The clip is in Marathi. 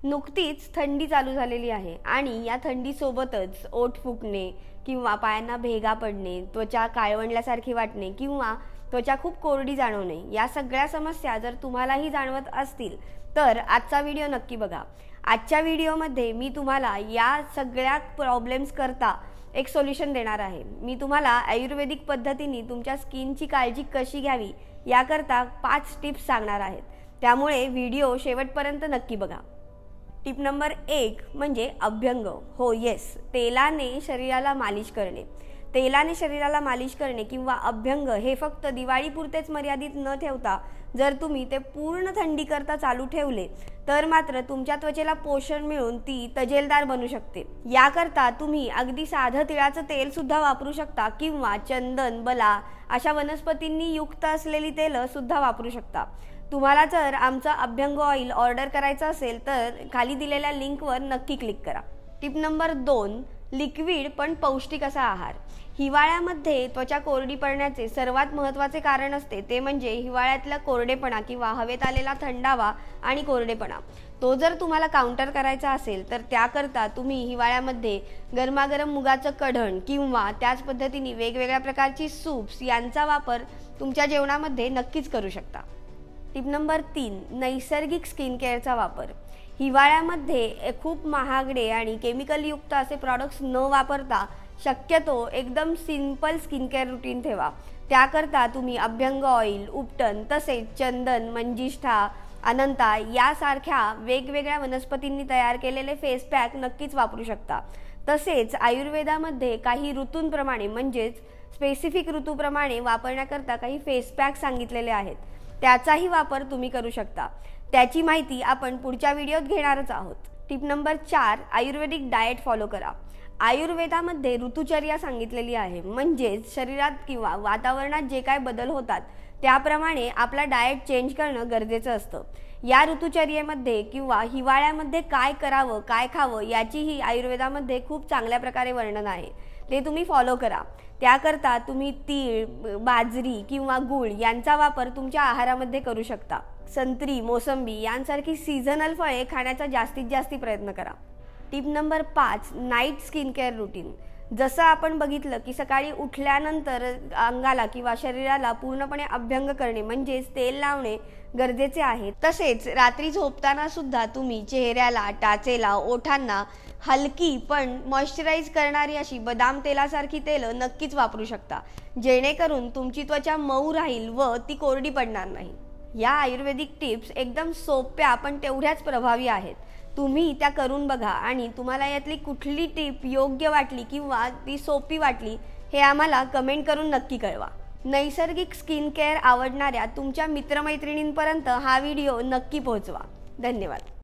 नुकतीच थंडी चालू झालेली आहे आणि या थंडीसोबतच ओठ फुटणे किंवा पायांना भेगा पडणे, त्वचा काळवंडल्यासारखी वाटणे किंवा त्वचा खूप कोरडी जाणवणे, या सगळ्या समस्या जर तुम्हालाही जाणवत असतील तर आजचा व्हिडिओ नक्की बघा। आजच्या व्हिडिओमध्ये मी तुम्हाला या सगळ्या प्रॉब्लेम्स करता एक सोल्युशन देणार आहे। मी तुम्हाला आयुर्वेदिक पद्धतीने तुमच्या स्किनची काळजी कशी घ्यावी याकरता 5 टिप्स सांगणार आहे, त्यामुळे व्हिडिओ शेवटपर्यंत नक्की बघा। टिप नंबर 1 म्हणजे अभ्यंग। हो येस, तेलाने शरीराला मालिश करणे। तेलाने शरीराला मालिश करणे किंवा अभ्यंग हे फक्त दिवाळीपुरतेच मर्यादित न ठेवता जर तुम्ही ते पूर्ण थंडी करता चालू ठेवले तर मात्र तुमच्या त्वचेला पोषण मिळून ती तजेलदार बनू शकते। याकरता तुम्ही अगदी साधं तिळाचं तेल सुद्धा वापरू शकता किंवा चंदन, बला अशा वनस्पतींनी युक्त असलेली तेल सुद्धा वापरू शकता। तुम्हाला जर आमचा अभ्यंग ऑइल ऑर्डर करायचा असेल तर खाली दिलेल्या लिंकवर नक्की क्लिक करा। टिप नंबर 2 लिक्विड पण पौष्टिक असा आहार। हिवाळ्यामध्ये त्वचा कोरडी पडण्याचे सर्वात महत्त्वाचे कारण असते ते म्हणजे हिवाळ्यातला कोरडेपणा किंवा हवेत आलेला थंडावा आणि कोरडेपणा। तो जर तुम्हाला काउंटर करायचा असेल तर त्याकरता तुम्ही हिवाळ्यामध्ये गरमागरम मुगाचं कढण किंवा त्याच पद्धतीने वेगवेगळ्या प्रकारची सूप्स यांचा वापर तुमच्या जेवणामध्ये नक्कीच करू शकता। टिप नंबर 3 नैसर्गिक स्किन केअरचा वापर। हिवाळ्यामध्ये खूप महागडे आणि केमिकल युक्त असे प्रॉडक्ट्स न वापरता शक्यतो एकदम सिंपल स्किन केअर रूटीन ठेवा। त्याकरता तुम्ही अभ्यंग ऑइल, उपटन तसेच चंदन, मंजिष्ठा, अनंता यासारख्या वेगवेगळ्या वनस्पतींनी तयार केलेले फेस पॅक नक्कीच वापरू शकता। तसेच आयुर्वेदामध्ये काही ऋतूंप्रमाणे म्हणजेच स्पेसिफिक ऋतूप्रमाणे वापरण्याकरता काही फेस पॅक सांगितलेले आहेत, त्याचाही वापर तुम्ही करू शकता। त्याची माहिती आपण पुढच्या व्हिडिओत घेणारच आहोत। टिप नंबर 4 आयुर्वेदिक डाएट फॉलो करा। आयुर्वेदामध्ये ऋतुचर्या सांगितलेली आहे, म्हणजेच शरीरात किंवा वातावरणात जे काय बदल होतात त्याप्रमाणे आपला डाएट चेंज करणं गरजेचं असतं। या ऋतुचर्येमध्ये किंवा हिवाळ्यामध्ये काय करावं, काय खावं याचीही आयुर्वेदामध्ये खूप चांगल्या प्रकारे वर्णन आहे, ते तुम्ही फॉलो करा। त्याकरता तुम्ही तीळ, बाजरी किंवा गूळ यांचा वापर तुमच्या आहारामध्ये करू शकता। संत्री, मोसंबी यांसारखी सीझनल फळे खाण्याचा जास्तीत जास्त प्रयत्न करा। Tip number 5 night skin care routine. जसं आपण बघितलं की सकाळी उठल्यानंतर अंगाला किंवा शरीराला पूर्णपणे अभ्यंग करणे म्हणजेच तेल लावणे गरजेचे आहे, तसेच रात्री झोपताना सुद्धा तुम्ही चेहऱ्याला, टाचेला, ओठांना हलकी पण मॉइश्चराइज करणारी अशी बदाम तेलासारखी तेल नक्कीच वापरू शकता, जेणेकरून तुमची त्वचा मऊ राहील व ती कोरडी पडणार नाही। या आयुर्वेदिक टिप्स एकदम सोप्या पण तेवढ्याच प्रभावी आहेत। तुम्ही त्या करून बघा आणि तुम्हाला यातली कुठली टिप योग्य वाटली किंवा ती सोपी वाटली हे आम्हाला कमेंट करून नक्की कळवा। नैसर्गिक स्किन केअर आवडणाऱ्या तुमच्या मित्रमैत्रिणींपर्यंत हा व्हिडिओ नक्की पोहोचवा। धन्यवाद।